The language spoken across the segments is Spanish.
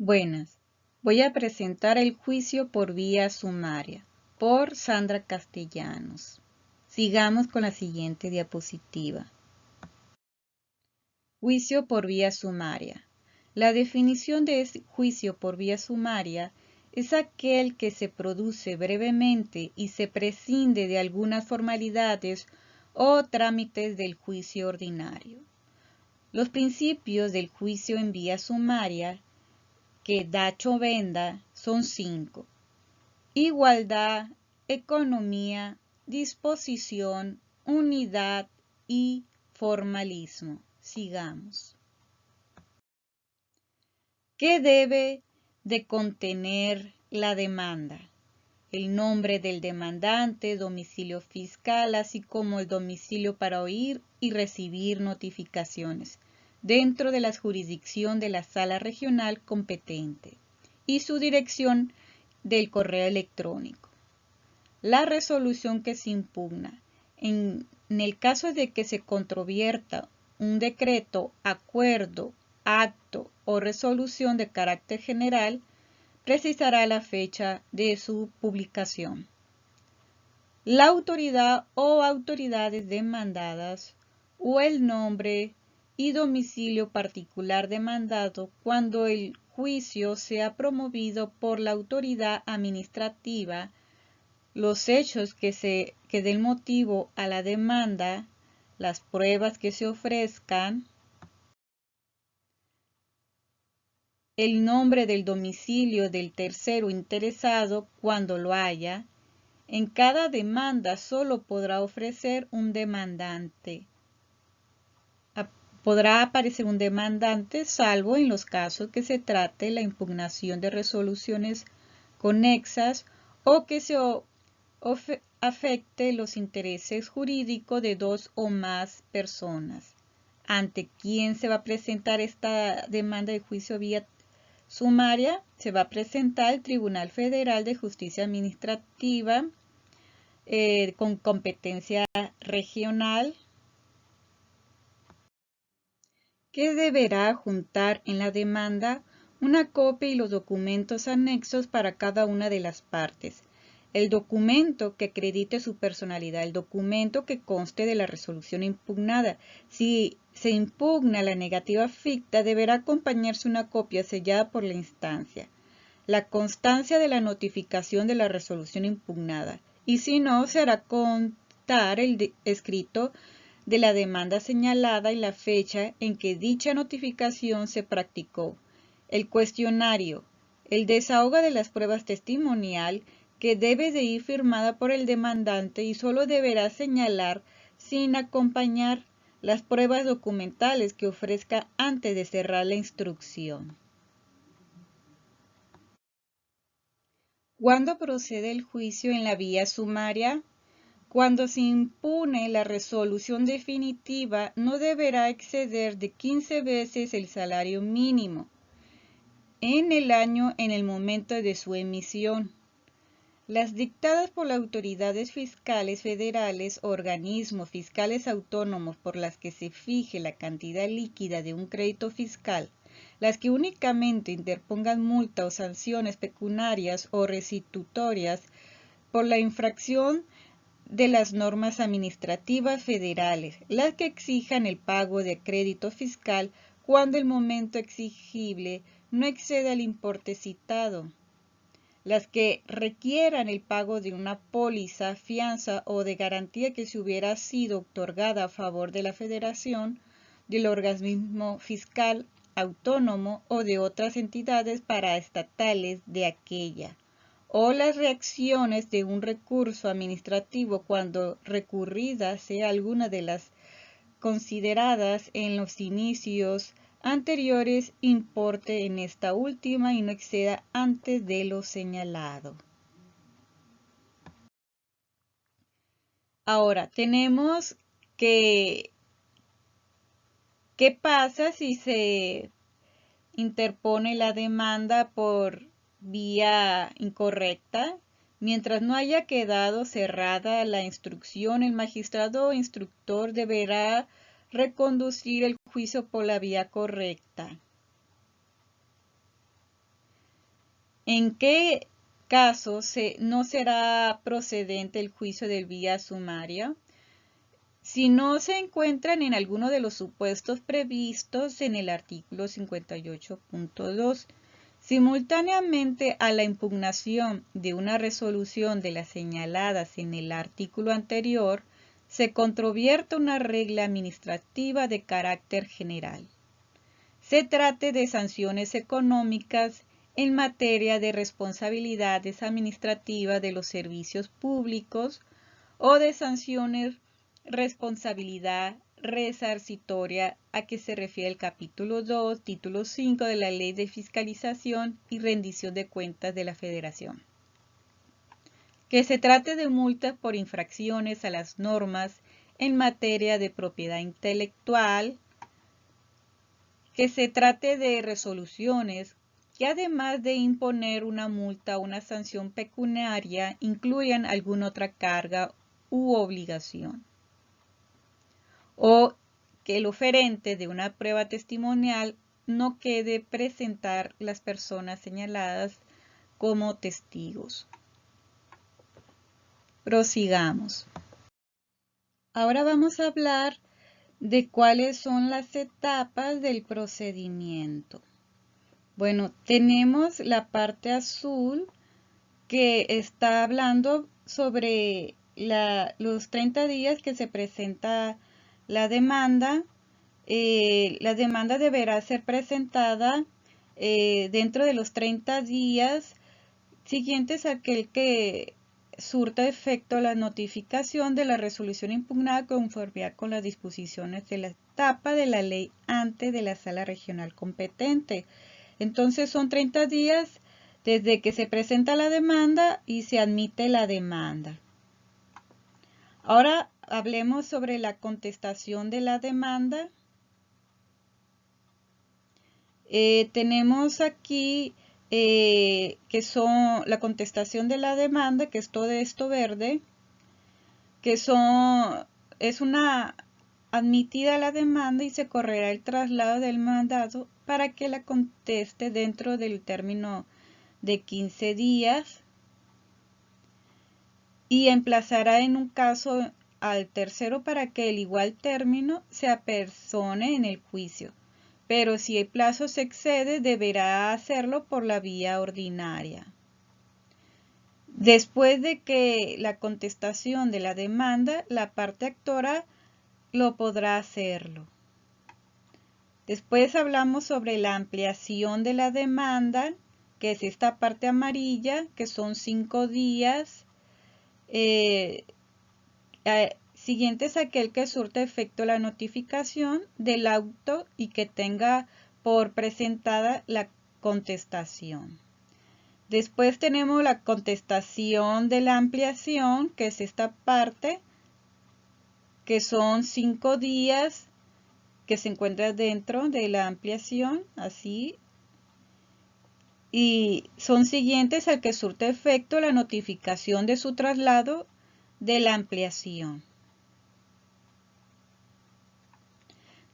Buenas, voy a presentar el juicio por vía sumaria por Sandra Castellanos. Sigamos con la siguiente diapositiva. Juicio por vía sumaria. La definición de juicio por vía sumaria es aquel que se produce brevemente y se prescinde de algunas formalidades o trámites del juicio ordinario. Los principios del juicio en vía sumaria que da Chovenda son 5: igualdad, economía, disposición, unidad y formalismo. Sigamos. ¿Qué debe de contener la demanda? El nombre del demandante, domicilio fiscal, así como el domicilio para oír y recibir notificaciones dentro de la jurisdicción de la sala regional competente y su dirección del correo electrónico. La resolución que se impugna. En el caso de que se controvierta un decreto, acuerdo, acto o resolución de carácter general, precisará la fecha de su publicación. La autoridad o autoridades demandadas o el nombre y domicilio particular demandado cuando el juicio sea promovido por la autoridad administrativa, los hechos que den motivo a la demanda, las pruebas que se ofrezcan, el nombre del domicilio del tercero interesado cuando lo haya. En cada demanda solo podrá ofrecer un demandante. Podrá aparecer un demandante salvo en los casos que se trate la impugnación de resoluciones conexas o que se afecte los intereses jurídicos de dos o más personas. ¿Ante quién se va a presentar esta demanda de juicio vía sumaria? Se va a presentar el Tribunal Federal de Justicia Administrativa con competencia regional, que deberá juntar en la demanda una copia y los documentos anexos para cada una de las partes. El documento que acredite su personalidad, el documento que conste de la resolución impugnada. Si se impugna la negativa ficta, deberá acompañarse una copia sellada por la instancia. La constancia de la notificación de la resolución impugnada. Y si no, se hará constar el escrito de la demanda señalada y la fecha en que dicha notificación se practicó. El cuestionario. El desahogo de las pruebas testimonial que debe de ir firmada por el demandante y solo deberá señalar sin acompañar las pruebas documentales que ofrezca antes de cerrar la instrucción. ¿Cuándo procede el juicio en la vía sumaria? Cuando se impune la resolución definitiva, no deberá exceder de 15 veces el salario mínimo en el año en el momento de su emisión. Las dictadas por las autoridades fiscales federales o organismos fiscales autónomos por las que se fije la cantidad líquida de un crédito fiscal, las que únicamente interpongan multa o sanciones pecuniarias o restitutorias por la infracción de las normas administrativas federales, las que exijan el pago de crédito fiscal cuando el monto exigible no exceda el importe citado, las que requieran el pago de una póliza, fianza o de garantía que se hubiera sido otorgada a favor de la Federación, del organismo fiscal autónomo o de otras entidades paraestatales de aquella, o las reacciones de un recurso administrativo cuando recurrida sea alguna de las consideradas en los inicios anteriores, importe en esta última y no exceda antes de lo señalado. Ahora, tenemos que, ¿qué pasa si se interpone la demanda por vía incorrecta? Mientras no haya quedado cerrada la instrucción, el magistrado o instructor deberá reconducir el juicio por la vía correcta. ¿En qué caso no será procedente el juicio de vía sumaria? Si no se encuentran en alguno de los supuestos previstos en el artículo 58.2, simultáneamente a la impugnación de una resolución de las señaladas en el artículo anterior, se controvierte una regla administrativa de carácter general. Se trate de sanciones económicas en materia de responsabilidades administrativas de los servicios públicos o de sanciones responsabilidad resarcitoria a que se refiere el capítulo 2, título 5 de la Ley de Fiscalización y Rendición de Cuentas de la Federación. Que se trate de multas por infracciones a las normas en materia de propiedad intelectual, que se trate de resoluciones que además de imponer una multa o una sanción pecuniaria, incluyan alguna otra carga u obligación, o que el oferente de una prueba testimonial no quede presentar las personas señaladas como testigos. Prosigamos. Ahora vamos a hablar de cuáles son las etapas del procedimiento. Bueno, tenemos la parte azul que está hablando sobre los 30 días que se presenta la demanda. La demanda deberá ser presentada dentro de los 30 días siguientes a aquel que surta efecto la notificación de la resolución impugnada conforme con las disposiciones de la etapa de la ley ante de la sala regional competente. Entonces son 30 días desde que se presenta la demanda y se admite la demanda. Ahora hablemos sobre la contestación de la demanda. Tenemos aquí que son la contestación de la demanda, que es todo esto verde, que es una admitida la demanda y se correrá el traslado del mandado para que la conteste dentro del término de 15 días y emplazará en un caso al tercero para que el igual término se apersone en el juicio, pero si el plazo se excede deberá hacerlo por la vía ordinaria. Después de que la contestación de la demanda, la parte actora lo podrá hacerlo. Después hablamos sobre la ampliación de la demanda, que es esta parte amarilla, que son 5 días. Siguiente es aquel que surta efecto la notificación del auto y que tenga por presentada la contestación. Después tenemos la contestación de la ampliación, que es esta parte, que son 5 días que se encuentra dentro de la ampliación, así. Y son siguientes al que surte efecto la notificación de su traslado de la ampliación.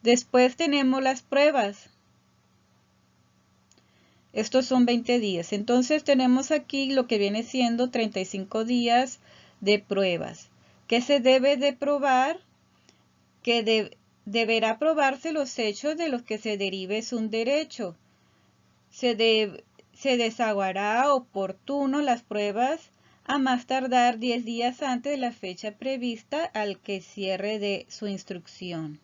Después tenemos las pruebas. Estos son 20 días. Entonces tenemos aquí lo que viene siendo 35 días de pruebas. ¿Qué se debe de probar? Que deberá probarse los hechos de los que se derive es un derecho. Se desahogará oportuno las pruebas a más tardar 10 días antes de la fecha prevista al que cierre de su instrucción.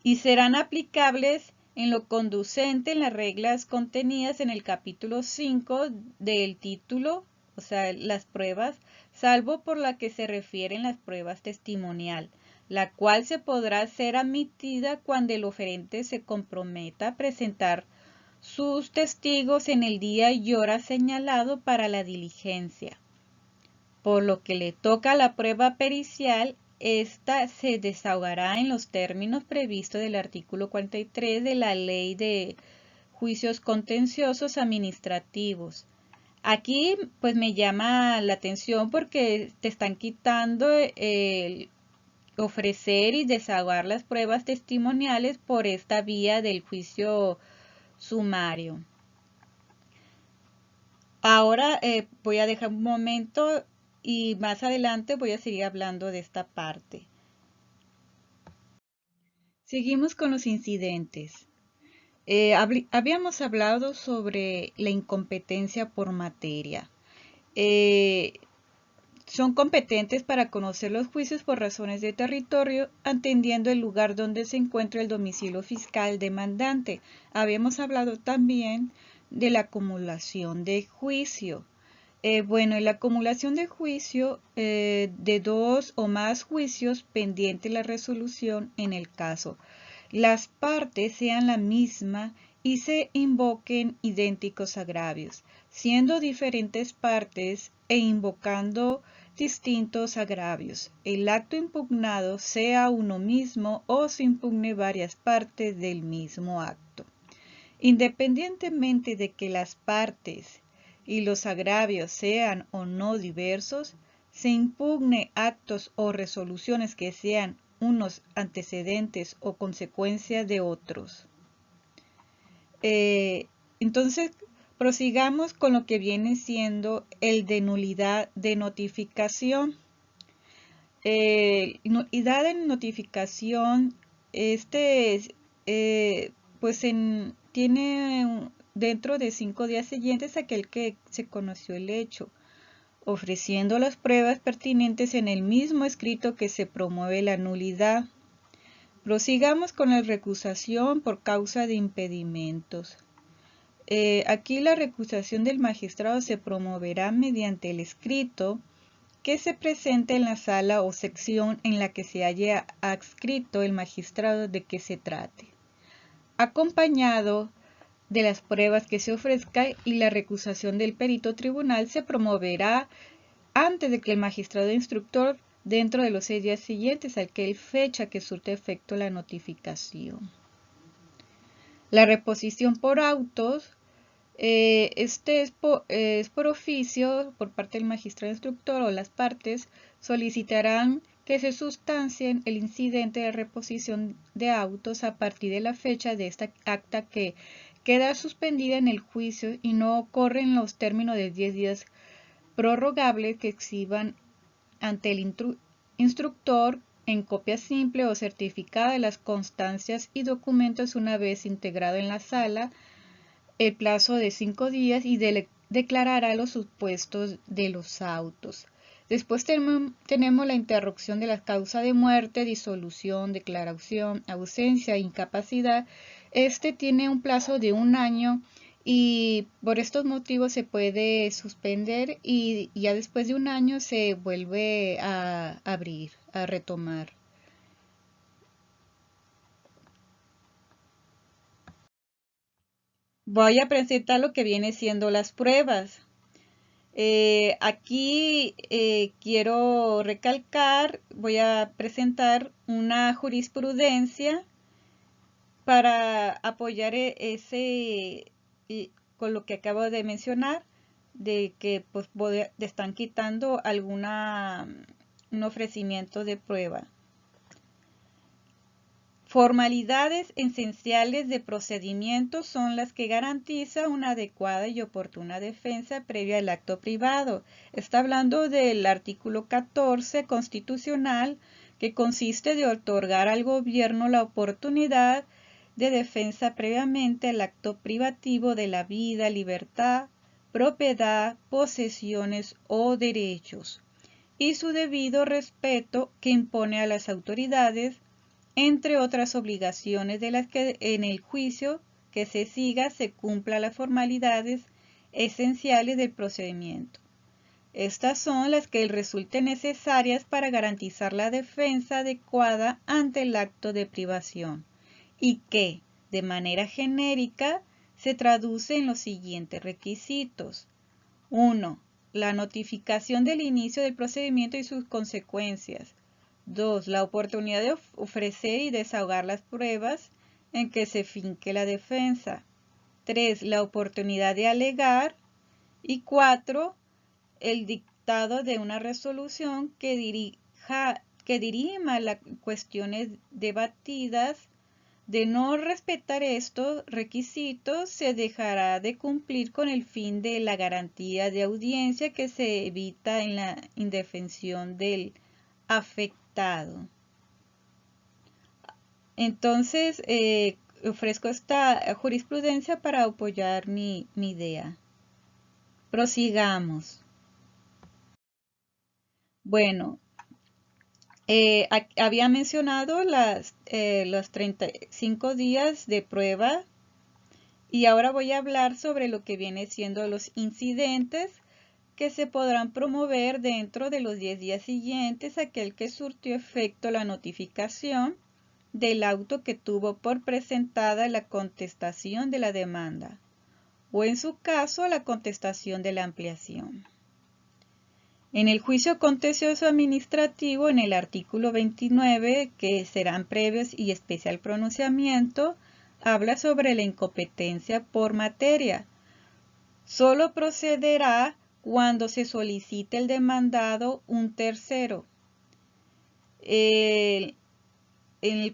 Y serán aplicables en lo conducente en las reglas contenidas en el capítulo 5 del título, o sea, las pruebas, salvo por la que se refieren las pruebas testimonial, la cual se podrá ser admitida cuando el oferente se comprometa a presentar sus testigos en el día y hora señalado para la diligencia. Por lo que le toca a la prueba pericial, esta se desahogará en los términos previstos del artículo 43 de la Ley de Juicios Contenciosos Administrativos. Aquí pues me llama la atención porque te están quitando el ofrecer y desahogar las pruebas testimoniales por esta vía del juicio sumario. Ahora voy a dejar un momento y más adelante voy a seguir hablando de esta parte. Seguimos con los incidentes. Habíamos hablado sobre la incompetencia por materia. Son competentes para conocer los juicios por razones de territorio, atendiendo el lugar donde se encuentra el domicilio fiscal demandante. Habíamos hablado también de la acumulación de juicio. Bueno, en la acumulación de juicio de dos o más juicios pendiente la resolución en el caso las partes sean la misma y se invoquen idénticos agravios, siendo diferentes partes e invocando distintos agravios. El acto impugnado sea uno mismo o se impugne varias partes del mismo acto. Independientemente de que las partes y los agravios sean o no diversos, se impugne actos o resoluciones que sean unos antecedentes o consecuencias de otros. Entonces, prosigamos con lo que viene siendo el de nulidad de notificación. Nulidad de notificación, tiene dentro de 5 días siguientes a aquel que se conoció el hecho, ofreciendo las pruebas pertinentes en el mismo escrito que se promueve la nulidad. Prosigamos con la recusación por causa de impedimentos. Aquí la recusación del magistrado se promoverá mediante el escrito que se presente en la sala o sección en la que se haya adscrito el magistrado de que se trate, acompañado de las pruebas que se ofrezca, y la recusación del perito tribunal se promoverá antes de que el magistrado instructor dentro de los 6 días siguientes a aquella fecha que surte efecto la notificación. La reposición por autos, es por oficio por parte del magistrado instructor, o las partes solicitarán que se sustancien el incidente de reposición de autos a partir de la fecha de esta acta que queda suspendida en el juicio y no corren los términos de 10 días prorrogables que exhiban ante el instructor en copia simple o certificada de las constancias y documentos una vez integrado en la sala el plazo de 5 días y declarará los supuestos de los autos. Después tenemos la interrupción de la causa de muerte, disolución, declaración, ausencia, incapacidad. Este tiene un plazo de 1 año y por estos motivos se puede suspender y ya después de 1 año se vuelve a abrir, a retomar. Voy a presentar lo que viene siendo las pruebas. Aquí quiero recalcar, voy a presentar una jurisprudencia para apoyar con lo que acabo de mencionar, de que pues están quitando un ofrecimiento de prueba. Formalidades esenciales de procedimiento son las que garantizan una adecuada y oportuna defensa previa al acto privado. Está hablando del artículo 14 constitucional, que consiste de otorgar al gobierno la oportunidad de defensa previamente al acto privativo de la vida, libertad, propiedad, posesiones o derechos, y su debido respeto que impone a las autoridades, entre otras obligaciones de las que en el juicio que se siga se cumpla las formalidades esenciales del procedimiento. Estas son las que resulten necesarias para garantizar la defensa adecuada ante el acto de privación y que, de manera genérica, se traduce en los siguientes requisitos. 1. La notificación del inicio del procedimiento y sus consecuencias. 2. La oportunidad de ofrecer y desahogar las pruebas en que se finque la defensa. 3. La oportunidad de alegar. Y 4. El dictado de una resolución que dirima las cuestiones debatidas De no respetar estos requisitos, se dejará de cumplir con el fin de la garantía de audiencia que se evita en la indefensión del afectado. Entonces, ofrezco esta jurisprudencia para apoyar mi idea. Prosigamos. Bueno, había mencionado los 35 días de prueba y ahora voy a hablar sobre lo que viene siendo los incidentes que se podrán promover dentro de los 10 días siguientes a aquel que surtió efecto la notificación del auto que tuvo por presentada la contestación de la demanda o en su caso la contestación de la ampliación. En el juicio contencioso administrativo, en el artículo 29, que serán previos y especial pronunciamiento, habla sobre la incompetencia por materia. Solo procederá cuando se solicite el demandado un tercero.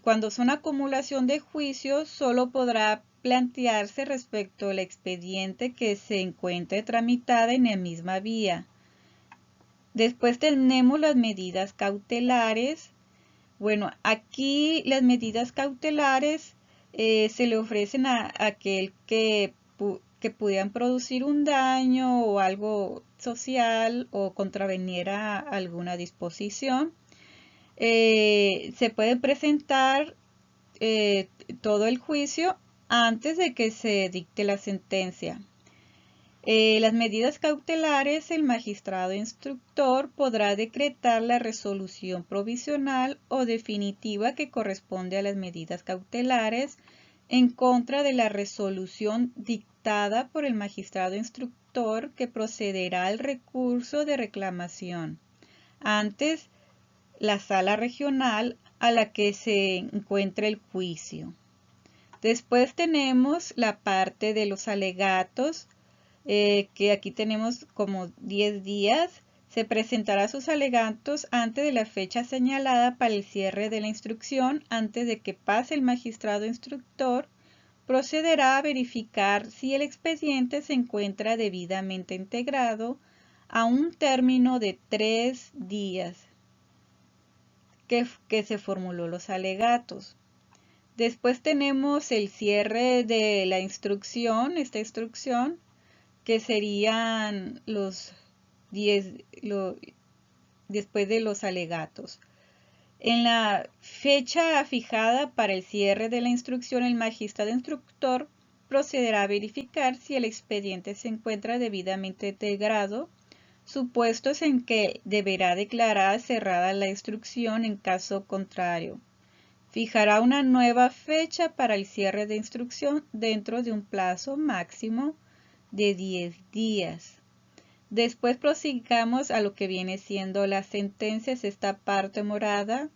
Cuando son acumulación de juicios, solo podrá plantearse respecto al expediente que se encuentre tramitada en la misma vía. Después tenemos las medidas cautelares. Bueno, aquí las medidas cautelares se le ofrecen a aquel que pudieran producir un daño o algo social o contraveniera alguna disposición. Se puede presentar todo el juicio antes de que se dicte la sentencia. Las medidas cautelares, el magistrado instructor podrá decretar la resolución provisional o definitiva que corresponde a las medidas cautelares en contra de la resolución dictada por el magistrado instructor que procederá al recurso de reclamación. Antes, la sala regional a la que se encuentra el juicio. Después tenemos la parte de los alegatos, que aquí tenemos como 10 días. Se presentará sus alegatos antes de la fecha señalada para el cierre de la instrucción. Antes de que pase el magistrado instructor, procederá a verificar si el expediente se encuentra debidamente integrado a un término de 3 días que se formuló los alegatos. Después tenemos el cierre de la instrucción, esta instrucción, que serían los 10, después de los alegatos. En la fecha fijada para el cierre de la instrucción, el magistrado instructor procederá a verificar si el expediente se encuentra debidamente integrado, supuestos en que deberá declarar cerrada la instrucción en caso contrario. Fijará una nueva fecha para el cierre de instrucción dentro de un plazo máximo de 10 días. Después prosigamos a lo que viene siendo las sentencias, esta parte morada.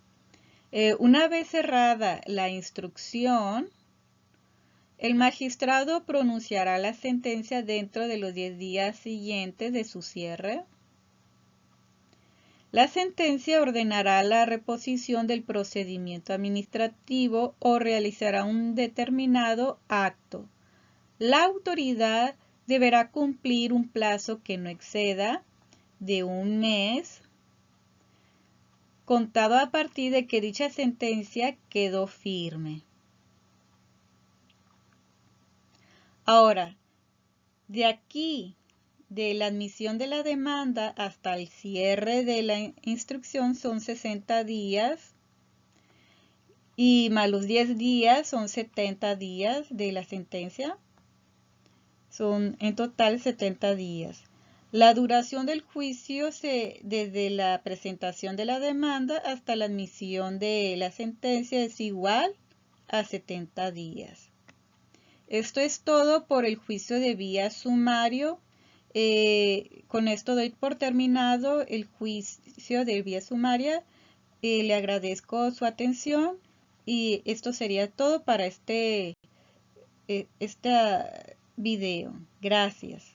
Una vez cerrada la instrucción, el magistrado pronunciará la sentencia dentro de los 10 días siguientes de su cierre. La sentencia ordenará la reposición del procedimiento administrativo o realizará un determinado acto. La autoridad deberá cumplir un plazo que no exceda de un mes, contado a partir de que dicha sentencia quedó firme. Ahora, de aquí, de la admisión de la demanda hasta el cierre de la instrucción son 60 días y más los 10 días son 70 días de la sentencia. Son en total 70 días. La duración del juicio desde la presentación de la demanda hasta la admisión de la sentencia es igual a 70 días. Esto es todo por el juicio de vía sumario. Con esto doy por terminado el juicio de vía sumaria. Le agradezco su atención y esto sería todo para este video. Gracias.